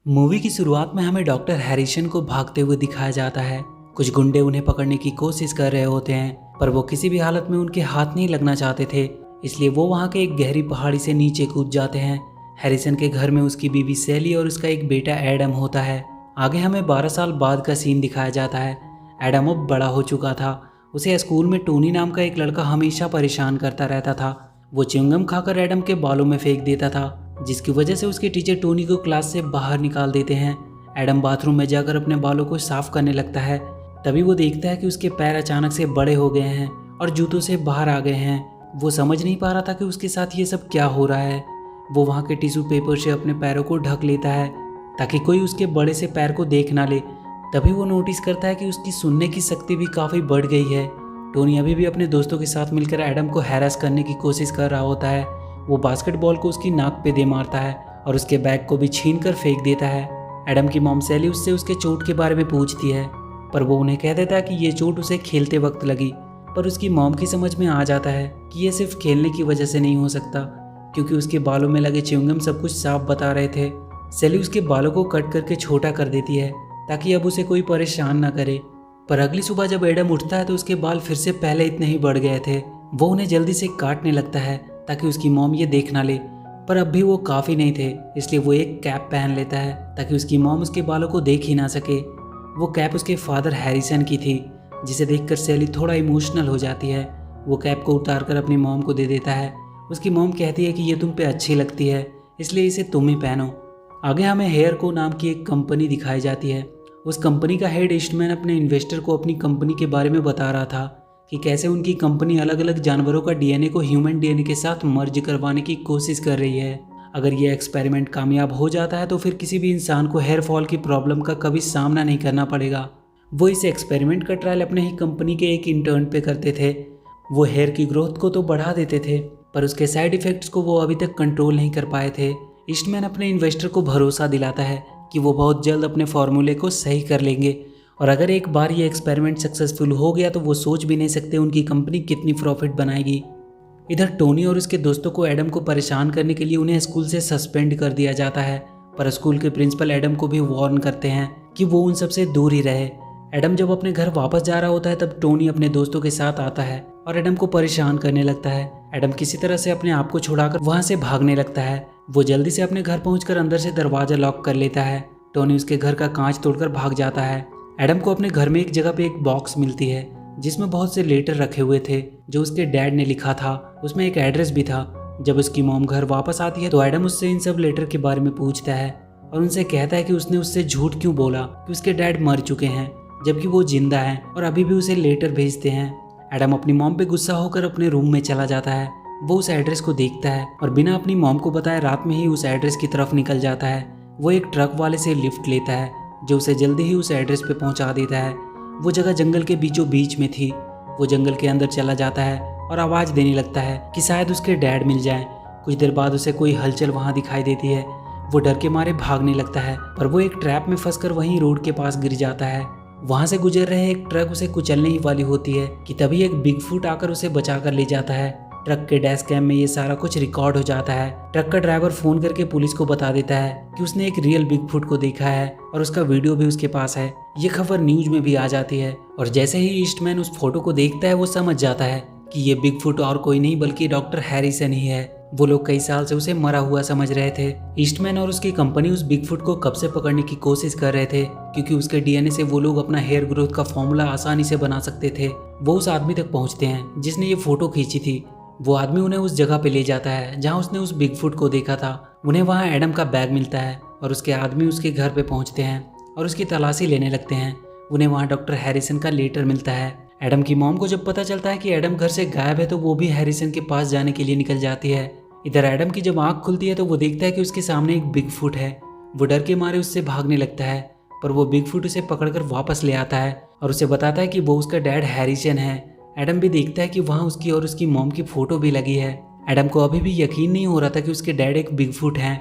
Movie की शुरुआत में हमें डॉक्टर हैरिसन को भागते हुए दिखाया जाता है। कुछ गुंडे उन्हें पकड़ने की कोशिश कर रहे होते हैं, पर वो किसी भी हालत में उनके हाथ नहीं लगना चाहते थे, इसलिए वो वहाँ के एक गहरी पहाड़ी से नीचे कूद जाते हैं। हैरिसन के घर में उसकी बीवी सैली और उसका एक बेटा एडम होता है। आगे हमें 12 साल बाद का सीन दिखाया जाता है। एडम अब बड़ा हो चुका था। उसे स्कूल में टोनी नाम का एक लड़का हमेशा परेशान करता रहता था। वो च्युइंगम खाकर एडम के बालों में फेंक देता था, जिसकी वजह से उसके टीचर टोनी को क्लास से बाहर निकाल देते हैं। एडम बाथरूम में जाकर अपने बालों को साफ करने लगता है। तभी वो देखता है कि उसके पैर अचानक से बड़े हो गए हैं और जूतों से बाहर आ गए हैं। वो समझ नहीं पा रहा था कि उसके साथ ये सब क्या हो रहा है। वो वहाँ के टिश्यू पेपर से अपने पैरों को ढक लेता है ताकि कोई उसके बड़े से पैर को देख ना ले। तभी वो नोटिस करता है कि उसकी सुनने की शक्ति भी काफ़ी बढ़ गई है। टोनी अभी भी अपने दोस्तों के साथ मिलकर एडम को हैरास करने की कोशिश कर रहा होता है। वो बास्केटबॉल को उसकी नाक पे दे मारता है और उसके बैग को भी छीन कर फेंक देता है। एडम की मॉम सैली उससे उसके चोट के बारे में पूछती है, पर वो उन्हें कह देता है कि ये चोट उसे खेलते वक्त लगी। पर उसकी मॉम की समझ में आ जाता है कि ये सिर्फ खेलने की वजह से नहीं हो सकता, क्योंकि उसके बालों में लगे च्युइंगम सब कुछ साफ बता रहे थे। सैली उसके बालों को कट करके छोटा कर देती है ताकि अब उसे कोई परेशान ना करे। पर अगली सुबह जब एडम उठता है तो उसके बाल फिर से पहले इतने ही बढ़ गए थे। वो उन्हें जल्दी से काटने लगता है ताकि उसकी मॉम ये देख ना ले, पर अब भी वो काफ़ी नहीं थे, इसलिए वो एक कैप पहन लेता है ताकि उसकी मॉम उसके बालों को देख ही ना सके। वो कैप उसके फादर हैरिसन की थी, जिसे देखकर सैली थोड़ा इमोशनल हो जाती है। वो कैप को उतार कर अपनी मॉम को दे देता है। उसकी मॉम कहती है कि ये तुम पे अच्छी लगती है, इसलिए इसे तुम ही पहनो। आगे हमें हेयर को नाम की एक कंपनी दिखाई जाती है। उस कंपनी का हेड ईस्टमैन अपने इन्वेस्टर को अपनी कंपनी के बारे में बता रहा था कि कैसे उनकी कंपनी अलग अलग जानवरों का डीएनए को ह्यूमन डीएनए के साथ मर्ज करवाने की कोशिश कर रही है। अगर ये एक्सपेरिमेंट कामयाब हो जाता है तो फिर किसी भी इंसान को हेयर फॉल की प्रॉब्लम का कभी सामना नहीं करना पड़ेगा। वो इस एक्सपेरिमेंट का ट्रायल अपने ही कंपनी के एक इंटर्न पे करते थे। वो हेयर की ग्रोथ को तो बढ़ा देते थे, पर उसके साइड इफेक्ट्स को वो अभी तक कंट्रोल नहीं कर पाए थे। ईस्टमैन अपने इन्वेस्टर को भरोसा दिलाता है कि वो बहुत जल्द अपने फॉर्मूले को सही कर लेंगे, और अगर एक बार ये एक्सपेरिमेंट सक्सेसफुल हो गया तो वो सोच भी नहीं सकते उनकी कंपनी कितनी प्रॉफिट बनाएगी। इधर टोनी और उसके दोस्तों को एडम को परेशान करने के लिए उन्हें स्कूल से सस्पेंड कर दिया जाता है, पर स्कूल के प्रिंसिपल एडम को भी वार्न करते हैं कि वो उन सबसे दूर ही रहे। एडम जब अपने घर वापस जा रहा होता है तब टोनी अपने दोस्तों के साथ आता है और एडम को परेशान करने लगता है। एडम किसी तरह से अपने आप को छुड़ाकर वहाँ से भागने लगता है। वो जल्दी से अपने घर पहुँचकर अंदर से दरवाजा लॉक कर लेता है। टोनी उसके घर का कांच तोड़कर भाग जाता है। एडम को अपने घर में एक जगह पे एक बॉक्स मिलती है जिसमें बहुत से लेटर रखे हुए थे जो उसके डैड ने लिखा था। उसमें एक एड्रेस भी था। जब उसकी मॉम घर वापस आती है तो एडम उससे इन सब लेटर के बारे में पूछता है और उनसे कहता है कि उसने उससे झूठ क्यों बोला कि उसके डैड मर चुके हैं, जबकि वो जिंदा हैं और अभी भी उसे लेटर भेजते हैं। एडम अपनी मॉम पे गुस्सा होकर अपने रूम में चला जाता है। वो उस एड्रेस को देखता है और बिना अपनी मॉम को बताए रात में ही उस एड्रेस की तरफ निकल जाता है। वो एक ट्रक वाले से लिफ्ट लेता है जो उसे जल्दी ही उस एड्रेस पे पहुंचा देता है। वो जगह जंगल के बीचों बीच में थी। वो जंगल के अंदर चला जाता है और आवाज़ देने लगता है कि शायद उसके डैड मिल जाएं। कुछ देर बाद उसे कोई हलचल वहाँ दिखाई देती है। वो डर के मारे भागने लगता है, पर वो एक ट्रैप में फंसकर वहीं रोड के पास गिर जाता है। वहाँ से गुजर रहे एक ट्रक उसे कुचलने ही वाली होती है कि तभी एक बिगफुट आकर उसे बचा कर ले जाता है। ट्रक के डैश कैम में ये सारा कुछ रिकॉर्ड हो जाता है। ट्रक का ड्राइवर फोन करके पुलिस को बता देता है कि उसने एक रियल बिगफुट को देखा है और उसका वीडियो भी उसके पास है। ये खबर न्यूज में भी आ जाती है और जैसे ही ईस्टमैन उस फोटो को देखता है वो समझ जाता है कि ये बिगफुट और कोई नहीं बल्कि डॉक्टर हैरिसन ही है। वो लोग कई साल से उसे मरा हुआ समझ रहे थे। ईस्टमैन और उसकी कंपनी उस बिगफुट को कब से पकड़ने की कोशिश कर रहे थे, क्योंकि उसके डीएनए से वो लोग अपना हेयर ग्रोथ का फॉर्मूला आसानी से बना सकते थे। वो उस आदमी तक पहुंचते हैं जिसने ये फोटो खींची थी। वो आदमी उन्हें उस जगह पे ले जाता है जहां उसने उस बिगफुट को देखा था। उन्हें वहां एडम का बैग मिलता है और उसके आदमी उसके घर पे पहुंचते हैं और उसकी तलाशी लेने लगते हैं। उन्हें वहां डॉक्टर हैरिसन का लेटर मिलता है। एडम की मॉम को जब पता चलता है कि एडम घर से गायब है तो वो भी हैरिसन के पास जाने के लिए निकल जाती है। इधर एडम की जब आंख खुलती है तो वो देखता है कि उसके सामने एक बिगफुट है। वो डर के मारे उससे भागने लगता है, पर वो बिगफुट उसे पकड़कर वापस ले आता है और उसे बताता है कि वो उसका डैड हैरिसन है। एडम भी देखता है कि वहाँ उसकी और उसकी मॉम की फोटो भी लगी है। एडम को अभी भी यकीन नहीं हो रहा था कि उसके डैड एक बिगफुट हैं।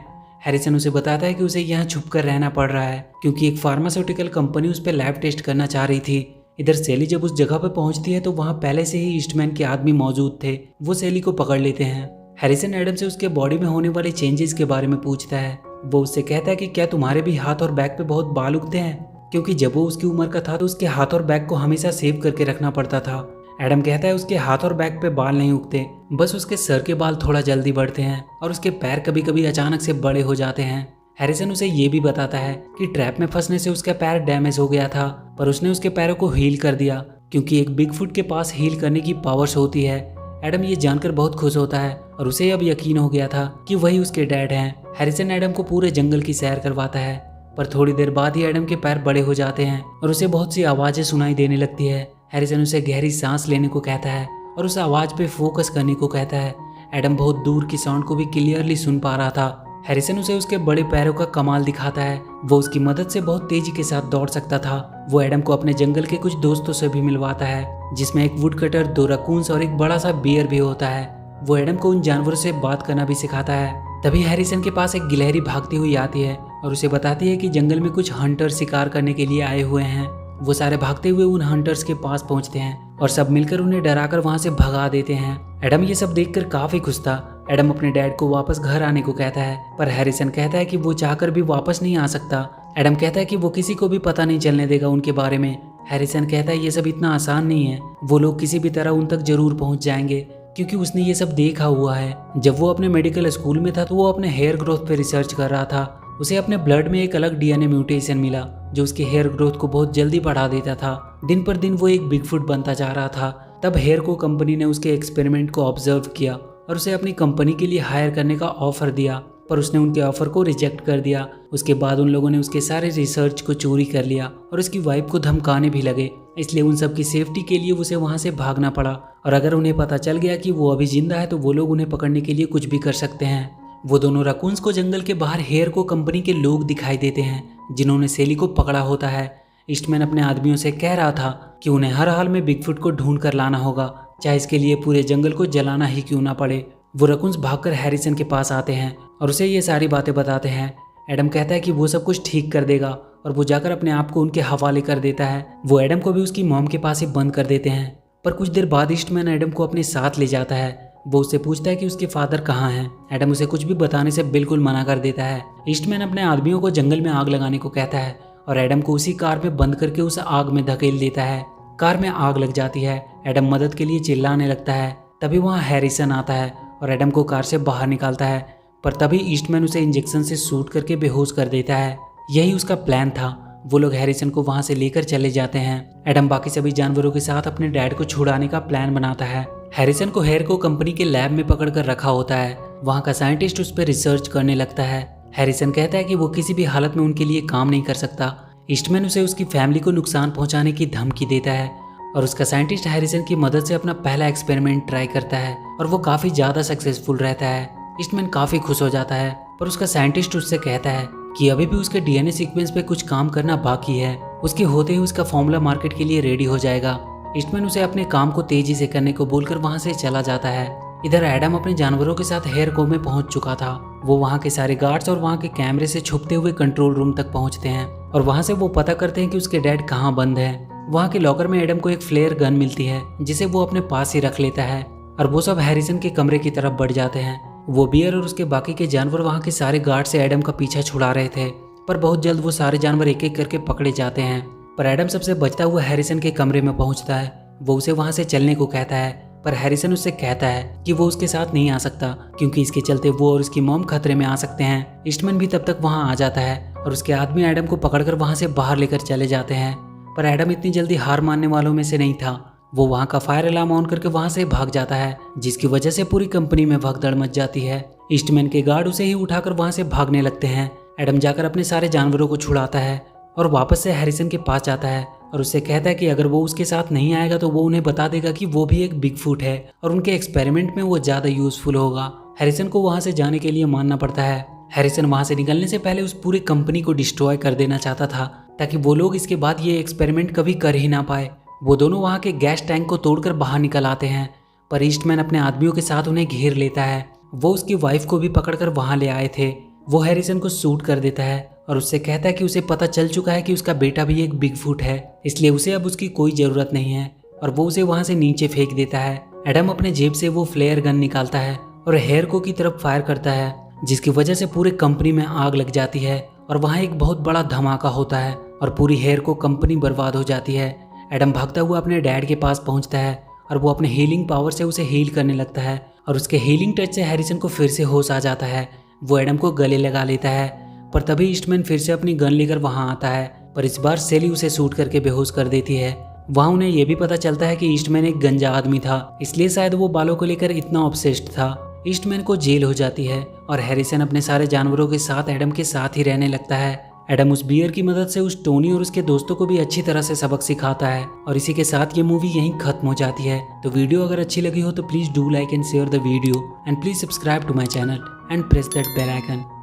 हैरिसन उसे बताता है कि उसे यहाँ छुपकर रहना पड़ रहा है क्योंकि एक फार्मास्यूटिकल कंपनी उस पर लैब टेस्ट करना चाह रही थी। इधर सैली जब उस जगह पर पहुंचती है तो वहाँ पहले से ही ईस्टमैन के आदमी मौजूद थे। वो सैली को पकड़ लेते हैं। हैरिसन एडम से उसके बॉडी में होने वाले चेंजेस के बारे में पूछता है। वो उससे कहता है कि क्या तुम्हारे भी हाथ और बैक पे बहुत बाल उगते हैं, क्योंकि जब वो उसकी उम्र का था तो उसके हाथ और बैक को हमेशा सेव करके रखना पड़ता था। एडम कहता है उसके हाथ और बैक पे बाल नहीं उगते, बस उसके सर के बाल थोड़ा जल्दी बढ़ते हैं और उसके पैर कभी कभी अचानक से बड़े हो जाते हैं। हैरिसन उसे ये भी बताता है कि ट्रैप में फंसने से उसका पैर डैमेज हो गया था, पर उसने उसके पैरों को हील कर दिया क्योंकि एक बिगफुट के पास हील करने की पावर्स होती है। एडम ये जानकर बहुत खुश होता है और उसे अब यकीन हो गया था कि वही उसके डैड हैं। हैरिसन एडम को पूरे जंगल की सैर करवाता है, पर थोड़ी देर बाद ही एडम के पैर बड़े हो जाते हैं और उसे बहुत सी आवाजें सुनाई देने लगती है। हैरिसन उसे गहरी सांस लेने को कहता है और उस आवाज पे फोकस करने को कहता है। एडम बहुत दूर की साउंड को भी क्लियरली सुन पा रहा था। हैरिसन उसे उसके बड़े पैरों का कमाल दिखाता है, वो उसकी मदद से बहुत तेजी के साथ दौड़ सकता था। वो एडम को अपने जंगल के कुछ दोस्तों से भी मिलवाता है, जिसमें एक वुड कटर, 2 रकून्स और एक बड़ा सा बियर भी होता है। वो एडम को उन जानवरों से बात करना भी सिखाता है। तभी हैरिसन के पास एक गिलहरी भागती हुई आती है और उसे बताती है कि जंगल में कुछ हंटर शिकार करने के लिए आए हुए हैं। वो सारे भागते हुए उन हंटर्स के पास पहुंचते हैं और सब मिलकर उन्हें डराकर वहां से भगा देते हैं। एडम ये सब देखकर काफी खुश था। एडम अपने डैड को वापस घर आने को कहता है, पर हैरिसन कहता है कि वो चाहकर भी वापस नहीं आ सकता। एडम कहता है कि वो किसी को भी पता नहीं चलने देगा उनके बारे में। हैरिसन कहता है ये सब इतना आसान नहीं है, वो लोग किसी भी तरह उन तक जरूर पहुंच जाएंगे, क्योंकि उसने ये सब देखा हुआ है। जब वो अपने मेडिकल स्कूल में था तो वो अपने हेयर ग्रोथ पे रिसर्च कर रहा था। उसे अपने ब्लड में एक अलग डीएनए म्यूटेशन मिला जो उसके हेयर ग्रोथ को बहुत जल्दी बढ़ा देता था। दिन पर दिन वो एक बिगफुट बनता जा रहा था। तब हेयर को कंपनी ने उसके एक्सपेरिमेंट को ऑब्जर्व किया और उसे अपनी कंपनी के लिए हायर करने का ऑफर दिया, पर उसने उनके ऑफर को रिजेक्ट कर दिया। उसके बाद उन लोगों ने उसके सारे रिसर्च को चोरी कर लिया और उसकी वाइफ को धमकाने भी लगे, इसलिए उन सब की सेफ्टी के लिए उसे वहां से भागना पड़ा। और अगर उन्हें पता चल गया कि वो अभी जिंदा है तो वो लोग उन्हें पकड़ने के लिए कुछ भी कर सकते हैं। वो दोनों रकून्स को जंगल के बाहर हेयर को कंपनी के लोग दिखाई देते हैं जिन्होंने सेली को पकड़ा होता है। ईस्टमैन अपने आदमियों से कह रहा था कि उन्हें हर हाल में बिगफुट को ढूंढ कर लाना होगा, चाहे इसके लिए पूरे जंगल को जलाना ही क्यों ना पड़े। वो रकून्स भागकर हैरिसन के पास आते हैं और उसे ये सारी बातें बताते हैं। एडम कहता है कि वो सब कुछ ठीक कर देगा और वो जाकर अपने आप को उनके हवाले कर देता है। वो एडम को भी उसकी मॉम के पास ही बंद कर देते हैं, पर कुछ देर बाद ईस्टमैन एडम को अपने साथ ले जाता है। वो उससे पूछता है कि उसके फादर कहाँ हैं। एडम उसे कुछ भी बताने से बिल्कुल मना कर देता है। ईस्टमैन अपने आदमियों को जंगल में आग लगाने को कहता है और एडम को उसी कार में बंद करके उस आग में धकेल देता है। कार में आग लग जाती है। एडम मदद के लिए चिल्लाने लगता है। तभी वहाँ हैरिसन आता है और एडम को कार से बाहर निकालता है, पर तभी ईस्टमैन उसे इंजेक्शन से शूट करके बेहोश कर देता है। यही उसका प्लान था। वो लोग हैरिसन को वहां से लेकर चले जाते हैं। एडम बाकी सभी जानवरों के साथ अपने डैड को छुड़ाने का प्लान बनाता है। हैरिसन को हेयर को कंपनी के लैब में पकड़कर रखा होता है। वहां का साइंटिस्ट उस पर रिसर्च करने लगता है। हैरिसन कहता है कि वो किसी भी हालत में उनके लिए काम नहीं कर सकता। ईस्टमैन उसे उसकी फैमिली को नुकसान पहुंचाने की धमकी देता है और उसका साइंटिस्ट हैरिसन की मदद से अपना पहला एक्सपेरिमेंट ट्राई करता है और वो काफी ज्यादा सक्सेसफुल रहता है। ईस्टमैन काफी खुश हो जाता है, पर उसका साइंटिस्ट उससे कहता है कि अभी भी उसके डीएनए सीक्वेंस पे कुछ काम करना बाकी है। उसके होते ही उसका फॉर्मूला मार्केट के लिए रेडी हो जाएगा। ईस्टमैन उसे अपने काम को तेजी से करने को बोलकर वहां से चला जाता है। इधर एडम अपने जानवरों के साथ हेयर को में पहुंच चुका था। वो वहां के सारे गार्ड्स और वहां के कैमरे से छुपते हुए कंट्रोल रूम तक पहुंचते हैं और वहां से वो पता करते हैं कि उसके डैड कहाँ बंद है। वहां के लॉकर में एडम को एक फ्लेयर गन मिलती है जिसे वो अपने पास ही रख लेता है और वो सब हैरिसन के कमरे की तरफ बढ़ जाते हैं। वो बियर और उसके बाकी के जानवर वहां के सारे गार्ड से एडम का पीछा छुड़ा रहे थे, पर बहुत जल्द वो सारे जानवर एक एक करके पकड़े जाते हैं। पर एडम सबसे बचता हुआ हैरिसन के कमरे में पहुंचता है। वो उसे वहां से चलने को कहता है, पर हैरिसन उससे कहता है कि वो उसके साथ नहीं आ सकता क्योंकि इसके चलते वो और उसकी मॉम खतरे में आ सकते हैं। ईस्टमैन भी तब तक वहां आ जाता है और उसके आदमी एडम को पकड़कर वहां से बाहर लेकर चले जाते हैं। पर एडम इतनी जल्दी हार मानने वालों में से नहीं था। वो वहां का फायर अलार्म ऑन करके वहां से भाग जाता है, जिसकी वजह से पूरी कंपनी में भगदड़ मच जाती है। ईस्टमैन के गार्ड उसे ही उठाकर वहां से भागने लगते हैं। एडम जाकर अपने सारे जानवरों को छुड़ाता है और वापस से हैरिसन के पास जाता है और उससे कहता है कि अगर वो उसके साथ नहीं आएगा तो वो उन्हें बता देगा कि वो भी एक बिगफुट है और उनके एक्सपेरिमेंट में वो ज्यादा यूजफुल होगा। हैरिसन को वहां से जाने के लिए मानना पड़ता है। हैरिसन वहां से निकलने से पहले उस पूरी कंपनी को डिस्ट्रॉय कर देना चाहता था ताकि वो लोग इसके बाद ये एक्सपेरिमेंट कभी कर ही ना पाए। वो दोनों वहां के गैस टैंक को तोड़कर बाहर निकल आते हैं, पर ईस्टमैन अपने आदमियों के साथ उन्हें घेर लेता है। वो उसकी वाइफ को भी पकड़कर वहां ले आए थे। वो हैरिसन को शूट कर देता है और उससे कहता है कि उसे पता चल चुका है कि उसका बेटा भी एक बिगफुट है, इसलिए उसे अब उसकी कोई जरूरत नहीं है और वो उसे वहां से नीचे फेंक देता है। एडम अपने जेब से वो फ्लेयर गन निकालता है और हेयर को की तरफ फायर करता है। जिसकी वजह से पूरे कंपनी में आग लग जाती है और वहाँ एक बहुत बड़ा धमाका होता है और पूरी हेयर को कंपनी बर्बाद हो जाती है। एडम भागता हुआ अपने डैड के पास पहुँचता है और वो अपने हीलिंग पावर से उसे हील करने लगता है और उसके हीलिंग टच से हैरिसन को फिर से होश आ जाता है। वो एडम को गले लगा लेता है, पर तभी ईस्टमैन फिर से अपनी गन लेकर वहाँ आता है, पर इस बार सेली उसे शूट करके बेहोश कर देती है। वहाँ उन्हें यह भी पता चलता है कि ईस्टमैन एक गंजा आदमी था, इसलिए शायद वो बालों को लेकर इतना ऑब्सेस्ड था। ईस्टमैन को जेल हो जाती है और हैरिसन अपने सारे जानवरों के साथ एडम के साथ ही रहने लगता है। एडम उस बियर की मदद से उस टोनी और उसके दोस्तों को भी अच्छी तरह से सबक सिखाता है और इसी के साथ ये मूवी यहीं खत्म हो जाती है। तो वीडियो अगर अच्छी लगी हो तो please do like and share the video and please subscribe to my channel and press that bell icon.